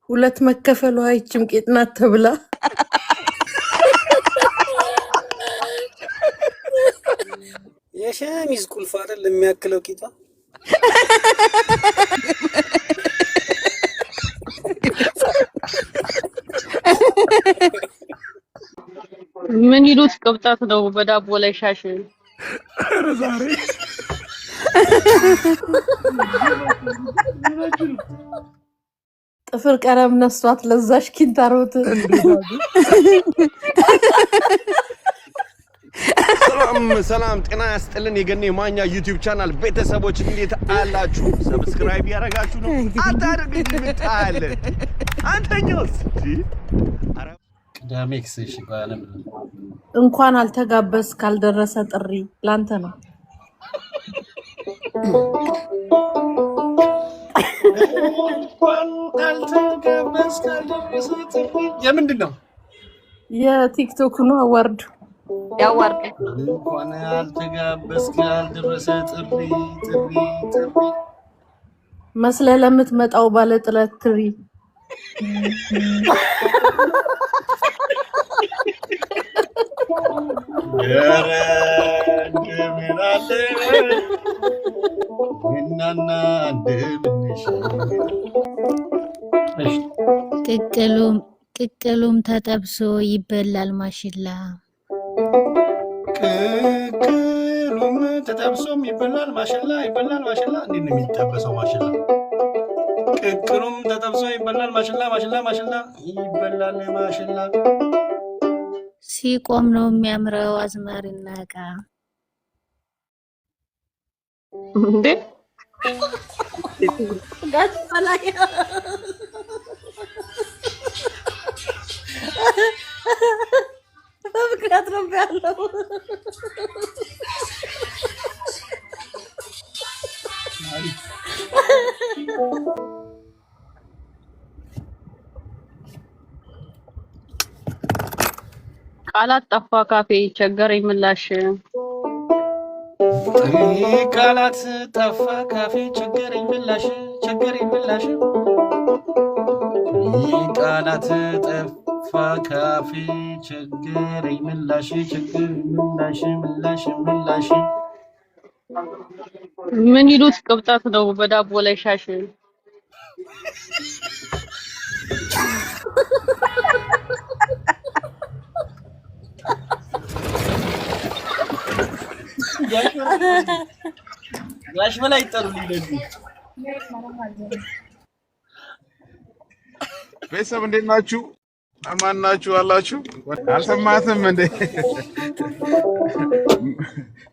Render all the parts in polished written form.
ሁለት መከፈሉ አይችም ቄጥናት ተብላ የሸሚዝ ቁልፍ አይደል የሚያክለው ቂጣ ምን ይሉት ቅብጣት ነው በዳቦ ላይ ሻሽ ዛሬ ጥፍር ቀለም ነስቷት ለዛሽ ኪንታሮት ሰላም ጤና ያስጥልን የገኔ ማኛ ዩቲዩብ ቻናል ቤተሰቦች እንዴት አላችሁ? ሰብስክራይብ ያረጋችሁ ነው አታርግ እንድታለ አንተኛውስ ቅዳሜክስ እሺ ባለም እንኳን አልተጋበስ ካልደረሰ ጥሪ ላንተ ነው እንኳን አልተጋበስ ካልደረሰ ጥሪ የምንድነው የቲክቶክ ነው አዋርዱ ያዋርድ እንኳን አልተጋበስ ካልደረሰ ጥሪ መስለ ለምትመጣው ባለ ጥለት ትሪ ቅቅሉም ተጠብሶ ይበላል ማሽላ ቅቅሉም ተጠብሶም ይበላል ማሽላ እንዴት ነው የሚጠበሰው ማሽላ ቅቅሉም ተጠብሶ ይበላል ማሽላ ይበላል ማሽላ ሲቆም ነው የሚያምረው አዝማሪና ዕቃ እንዴ ጋት ባላያ በምክንያት ነው ያለው ቃላት ጠፋ ካፌ ቸገረኝ ምላሽ ቃላት ጠፋ ካፌ ቸገረኝ ምላሽ ቃላት ጠፋ ካፌ ቸገረኝ ምላሽ ምን ይሉት ቅብጣት ነው በዳቦ ላይ ሻሽ ጋሽ በላይ ይጠሩልኝ ለዚህ ቤተሰብ እንዴት ናችሁ? አማን ናችሁ አላችሁ? አልሰማትም እንዴ?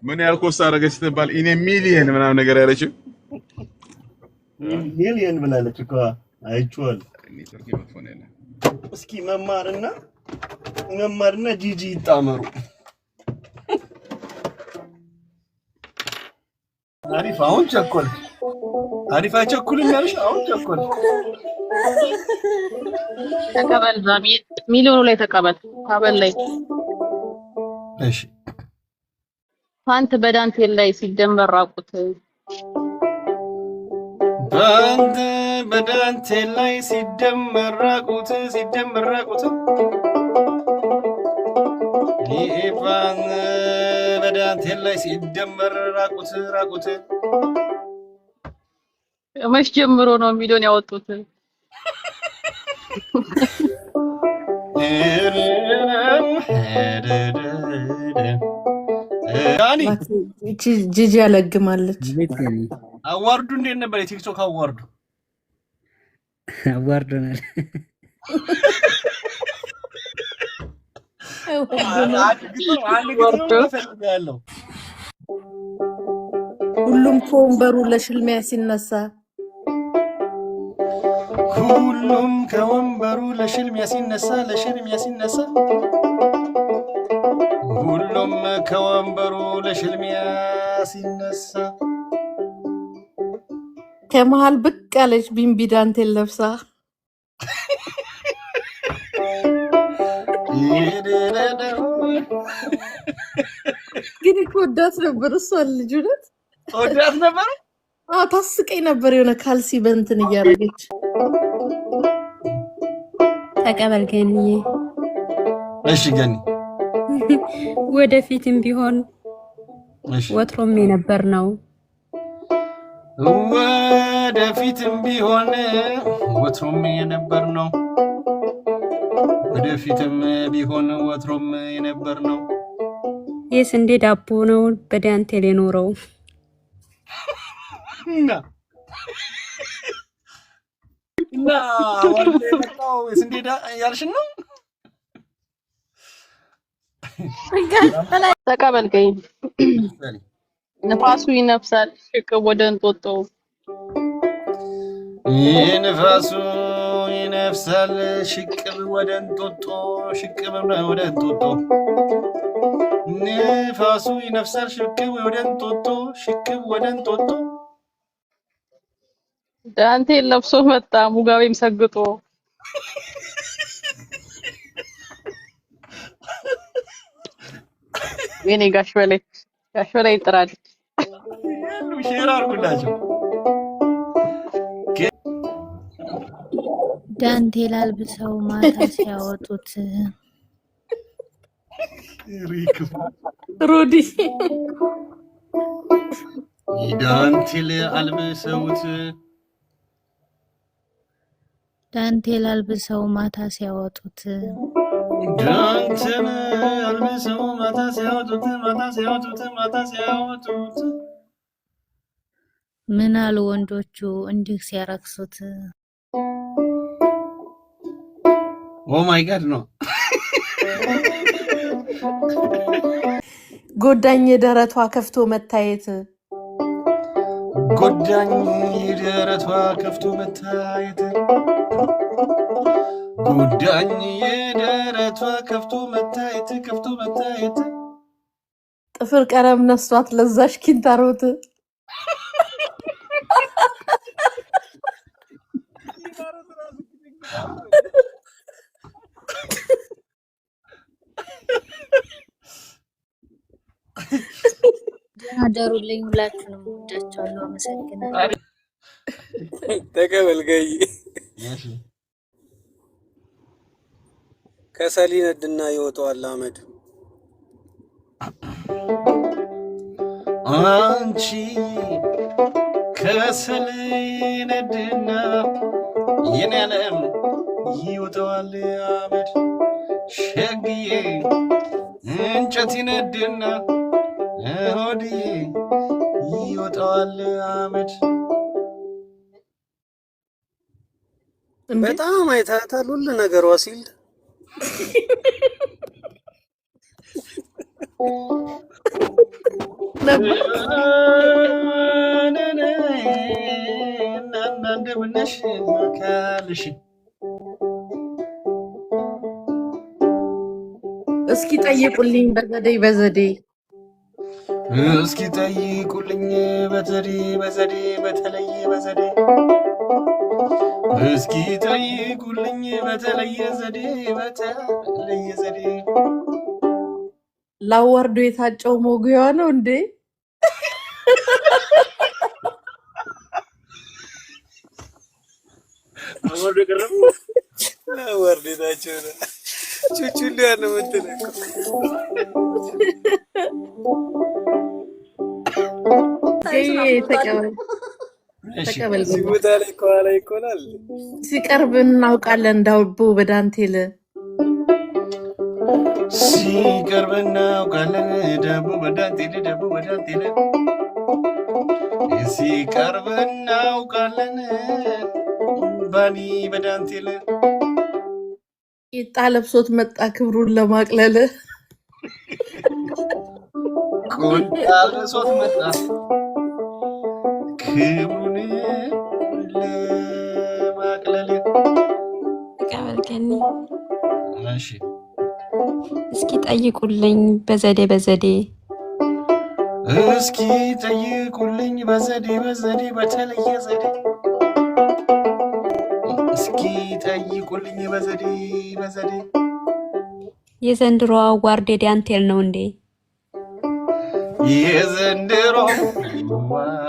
ምን ያልኮስ አደረገች ስትባል ኢኔ ሚሊየን ምናምን ነገር ያለችው ሚሊየን ብላለች እኮ አይቼዋል። ኔትወርክ መጥፎ ነው። እስኪ መማርና ጂጂ ይጣመሩ። አሪፍ አሁን ቸኮል አሪፍ አቸኩልኝ ያልሽ አሁን ቸኮል ተቀበል ሚሊዮኑ ላይ ተቀበል ካበል ላይ እሺ ፋንት በዳንቴል ላይ ሲደመር ራቁት ፋንት በዳንቴል ላይ ሲደመር ራቁት ይፋን በዳንቴል ላይ ሲደመር ራቁት መች ጀምሮ ነው ሚሊዮን ያወጡት? ዳኒ ጂጂ ያለግማለች። አዋርዱ እንዴት ነበር? የቲክቶክ አዋርዱናል። ሁሉም ከወንበሩ ለሽልሚያ ሲነሳ ሁሉም ከወንበሩ ለሽልሚያ ሲነሳ ሁሉም ከወንበሩ ለሽልሚያ ሲነሳ ከመሃል ብቅ ያለች ቢምቢ ዳንቴል ለብሳ ግን እኮ ወዳት ነበር እሷ ልጅ እውነት ወዳት ነበር። ታስቀኝ ነበር የሆነ ካልሲ በእንትን እያደረገች ተቀበል ገንዬ። እሺ ገኒ ወደፊትም ቢሆን እሺ ወትሮም የነበር ነው። ወደፊትም ቢሆን ወትሮም የነበር ነው። ወደፊትም ቢሆን ወትሮም የነበር ነው። የስንዴ ዳቦ ነው በዳንቴል የኖረው። እና ወልዴ መጣው የስንዴ ያልሽ ነው። ተቀበልከኝ። ነፋሱ ይነፍሳል ሽቅብ ወደ እንጦጦ ነፋሱ ይነፍሳል ሽቅብ ወደ እንጦጦ ሽቅብ ወደ እንጦጦ ነፋሱ ይነፍሳል ሽቅብ ወደ እንጦጦ ሽቅብ ወደ እንጦጦ ዳንቴል ለብሶ መጣ ሙጋቤም ሰግጦ የኔ ጋሽ በላይ ይጥራል። ሼር አድርጉላቸው። ዳንቴል አልብሰው ማታ ሲያወጡት ሩዲ ዳንቴል አልብሰውት ዳንቴል አልብሰው ማታ ሲያወጡት ዳንቴል አልብሰው ማታ ሲያወጡት ምን አሉ ወንዶቹ እንዲህ ሲያረክሱት። ኦ ማይ ጋድ ነው። ጎዳኝ የደረቷ ከፍቶ መታየት ጎዳኝ የደረቷ ከፍቶ መታየት ጎዳኝ የደረቷ ከፍቶ መታየት ጥፍር ቀለም ነስቷት ለዛሽ ኪንታሮት አደሩልኝ ሁላችሁንም ወዳችኋለሁ። አመሰግናለሁ። ተቀበል ገይ ከሰሊነድና ይወጣዋል አመድ አንቺ ከሰሊነድና የኔ ዓለም ይወጣዋል አመድ ሸግዬ እንጨት ይነድና ሆድዬ ይወጣዋል አመድ። በጣም አይታታል ሁሉ ነገር ዋሲል እንደምነሽ ካልሽ እስኪ ጠይቁልኝ በዘዴ እስኪ ጠይቁልኝ በዘዴ በተለየ በዘዴ እስኪ ጠይቁልኝ በተለየ ዘዴ ላወርዶ የታጨው ሞጉያ ነው እንዴ? አወርዶ ቀረም ወርድ ታቸው ቹቹ ያለው ምትነካ ተቀበል ሲቦታ ላይ ከኋላ ይቆላል ሲቀርብ እናውቃለን ዳቦ በዳንቴል ሲቀርብ እናውቃለን ዳቦ በዳንቴል ሲቀርብ እናውቃለን ባኒ በዳንቴል ቂጣ ለብሶት መጣ ክብሩን ለማቅለል ቁንጣ ለብሶት መጣ ክብሩን ለማቅለል ተቀበልከኝ። እሺ እስኪ ጠይቁልኝ በዘዴ እስኪ ጠይቁልኝ በዘዴ በተለየ ዘዴ እስኪ ጠይቁልኝ በዘዴ የዘንድሮ አዋርድ ዳንቴል ነው እንዴ? የዘንድሮ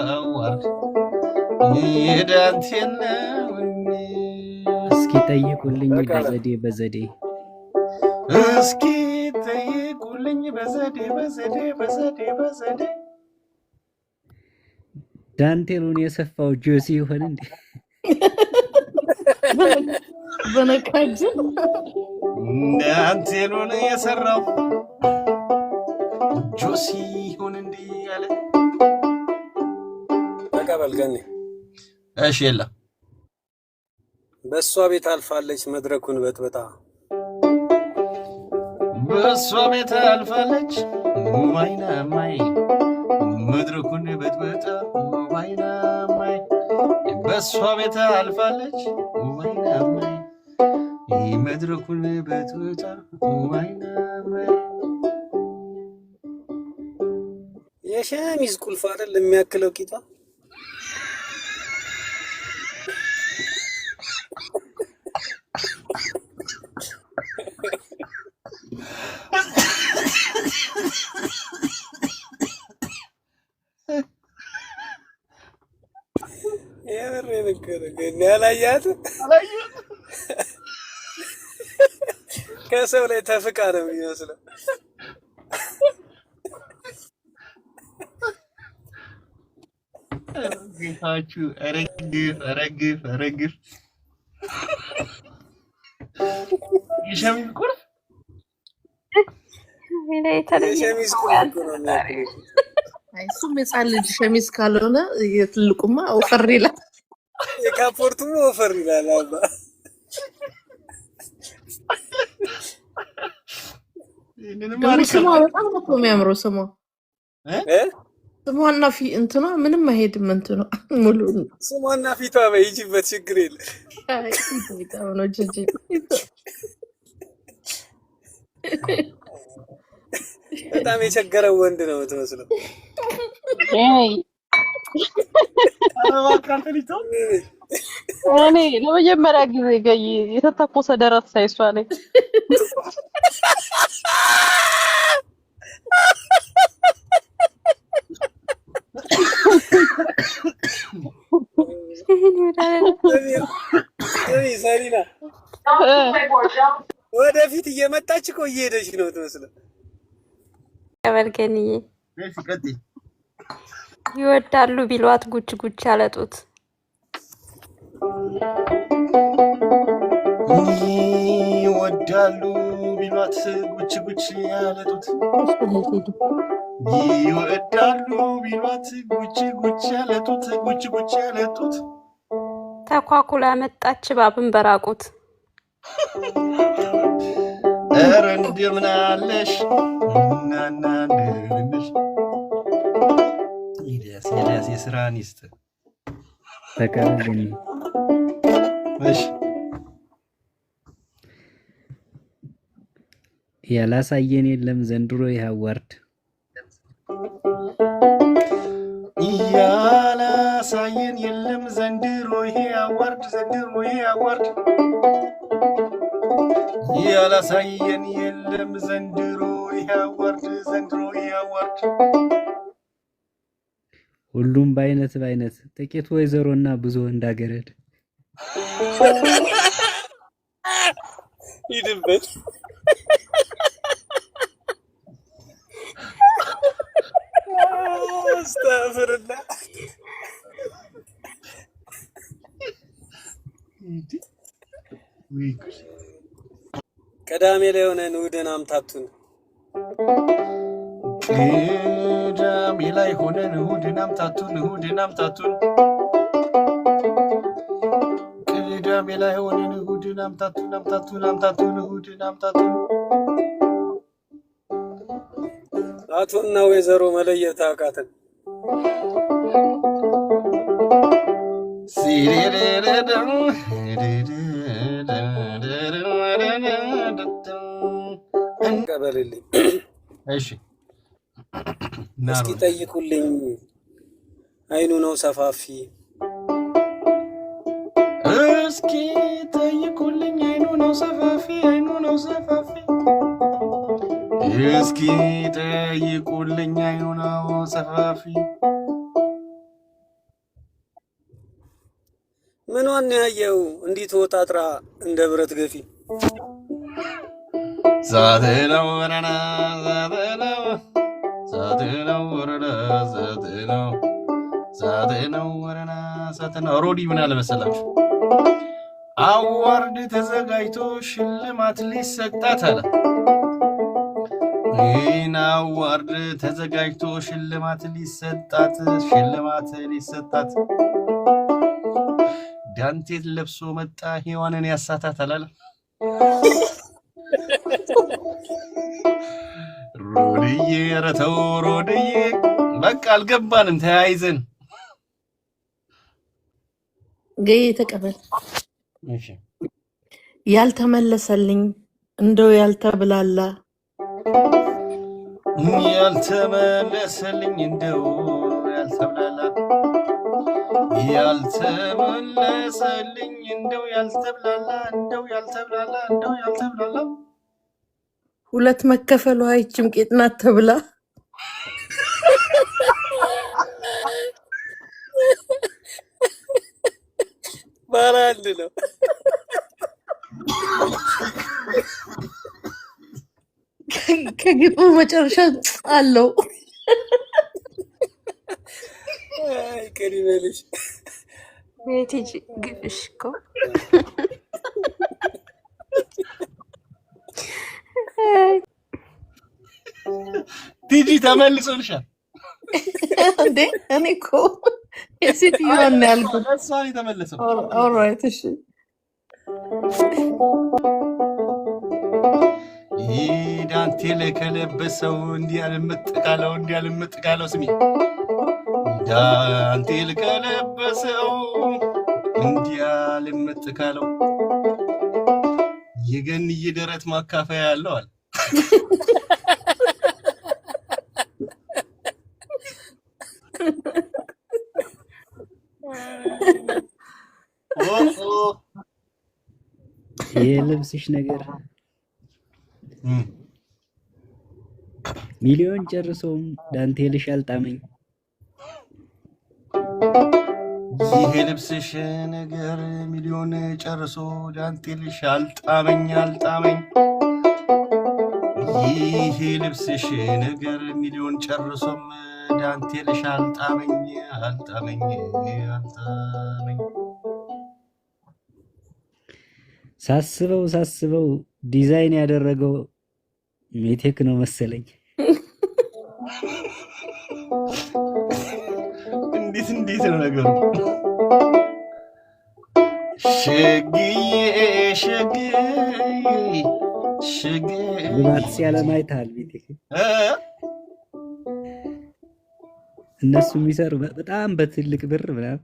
አዋርድ የዳንቴል ነው እስኪ ጠይቁልኝ በዘዴ እስኪ ጠይቁልኝ በዘዴ ዳንቴሉን የሰፋው ጆሲ ይሆን እንዴ? በነካጅ ዳንቴሉን የሰራው ጆሲ ይሆን እንዴ ያለ ተቀበል ገኔ። እሺ የለም በሷ ቤት አልፋለች መድረኩን በጥብጣ በሷ ቤት አልፋለች ዋይና ማይ መድረኩን በጥብጣ ዋይና ማይ በሷ ቤት አልፋለች ዋይና ማይ መድረኩን በጥብጣ ዋይና ማይ የሸሚዝ ቁልፍ አይደል የሚያክለው ቂጧ ያላያት ከሰው ላይ ተፍቃ ነው የሚመስለው። ጌታችሁ ረግፍ የሸሚዝ ቁልፍ የሸሚዝ ቁልፍ ነው የሚያክለው። እሱም የጻን ልጅ ሸሚዝ ካልሆነ የትልቁማ ወፈር ይላል። የካፖርቱም ወፈር ይላል። አባ ስሟ በጣም ነው የሚያምረው። ስሟና እንትኗ ምንም አይሄድም። እንትኗ ሙሉ ስሟና ፊቷ በይጂበት ችግር የለ። ነው ጂጂ በጣም የቸገረው ወንድ ነው የምትመስለው። እኔ ለመጀመሪያ ጊዜ የተተኮሰ ደረት ሳይሷ ነኝ። ሰሪና ወደፊት እየመጣች እኮ እየሄደች ነው የምትመስለው። ቀበልከንዬ ይወዳሉ ቢሏት ጉች ያለጡት ይወዳሉ ቢሏት ጉች ያለጡት ይወዳሉ ቢሏት ጉች ያለጡት ተኳኩላ መጣች ባብን በራቁት ኧረ እንደምን አለሽ እናናለሽ ኢልያስ የስራን ይስጥ ተቀበልኝ። እሺ ያላሳየን የለም ዘንድሮ ያዋርድ ያላሳየን የለም ዘንድሮ ይሄ አዋርድ ያላሳየን የለም ዘንድሮ ይሄ አዋርድ ሁሉም በአይነት ጥቂት ወይዘሮና ብዙ እንዳገረድ ይድበት አስተፍርና ቅዳሜ ላይ ሆነን እሑድን አምታቱን ቅዳሜ ላይ ሆነን እሑድን አምታቱን ቅዳሜ ላይ ሆነን እሑድን አምታቱን አቶና ወይዘሮ መለየት አቃተን። ቀበልልኝ። እሺ እስኪ ጠይቁልኝ አይኑ ነው ሰፋፊ እስኪ ጠይቁልኝ አይኑ ነው ሰፋፊ እስኪ ጠይቁልኝ አይኑ ነው ሰፋፊ ምኗን ያየው እንዲህ ተወጣጥራ እንደ ብረት ገፊ ዛቴነው ወረና ዛቴነው ዛቴነው ወረና ዛቴነው ወረና ዛቴነው ሮዲ ምን አለ መሰላችሁ አዋርድ ተዘጋጅቶ ሽልማት ሊሰጣት አለ ይህን አዋርድ ተዘጋጅቶ ሽልማት ሊሰጣት ዳንቴል ለብሶ መጣ ሔዋንን ያሳታት አላለ ሮድዬ ረተው ሮድዬ በቃ አልገባንም ተያይዘን ገይ ተቀበል እሺ ያልተመለሰልኝ እንደው ያልተብላላ ያልተመለሰልኝ እንደው ያልተብላላ ያልተመለሰልኝ እንደው ያልተብላላ ሁለት መከፈሉ አይችም ቄጥናት ተብላ ባላንድ ነው ከግጥሙ መጨረሻ አለው አይ ከሪበልሽ ቤቲጂ ግብሽኮ ቲጂ ተመልሶልሻል እንዴ እኔ እኮ የሴትዮዋን ነው ያልኩት እሷን የተመለሰው ኦልራይት እሺ ዳንቴል ከለበሰው እንዲያልምጥቃለው ስሚ ዳንቴል ከለበሰው እንዲያልምጥቃለው የገንዬ ደረት ማካፈያ ያለው አለ የልብስሽ ነገር ሚሊዮን ጨርሶም ዳንቴልሽ አልጣመኝ ይሄ ልብስሽ ነገር ሚሊዮን ጨርሶ ዳንቴልሽ አልጣመኝ ይሄ ልብስሽ ነገር ሚሊዮን ጨርሶም ዳንቴልሽ አልጣመኝ ሳስበው ዲዛይን ያደረገው ሜቴክ ነው መሰለኝ እንዴት ነው ነገሩ ሸግዬ ልማት ሲያለማይታል ሜቴክ እነሱ የሚሰሩ በጣም በትልቅ ብር ምናምን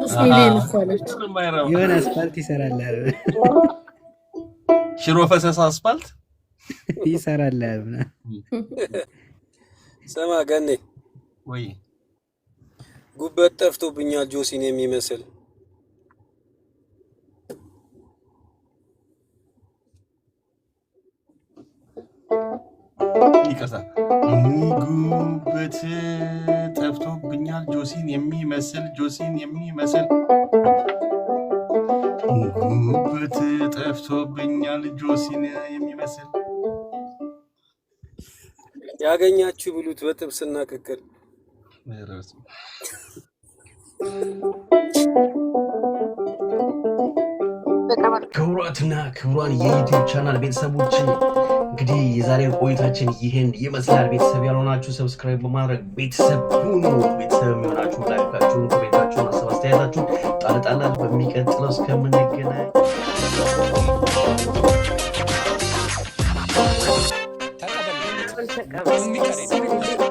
3 ሚሊዮን ይሰራል የሆነ አስፋልት ይሰራል ሽሮ ፈሰስ አስፋልት ይሰራል ሰማ ገኔ ወይ ጉበት ጠፍቶብኛል ጆሲን የሚመስል ይቀሳ ጉበት ጠፍቶብኛል ጆሲን የሚመስል ጉበት ጠፍቶብኛል ጆሲን የሚመስል ያገኛችሁ ብሉት በጥብስና ቅቅል ክቡራትና ክቡራን የዩቲዩብ ቻናል ቤተሰቦች እንግዲህ የዛሬ ቆይታችን ይሄን ይመስላል። ቤተሰብ ያልሆናችሁ ሰብስክራይብ በማድረግ ቤተሰብ ሁኑ። ቤተሰብ የሚሆናችሁ ላይካችሁን፣ ኮሜንታችሁን፣ ሀሳብ አስተያየታችሁን ጣልጣላል። በሚቀጥለው እስከምንገናኝ ተቀበል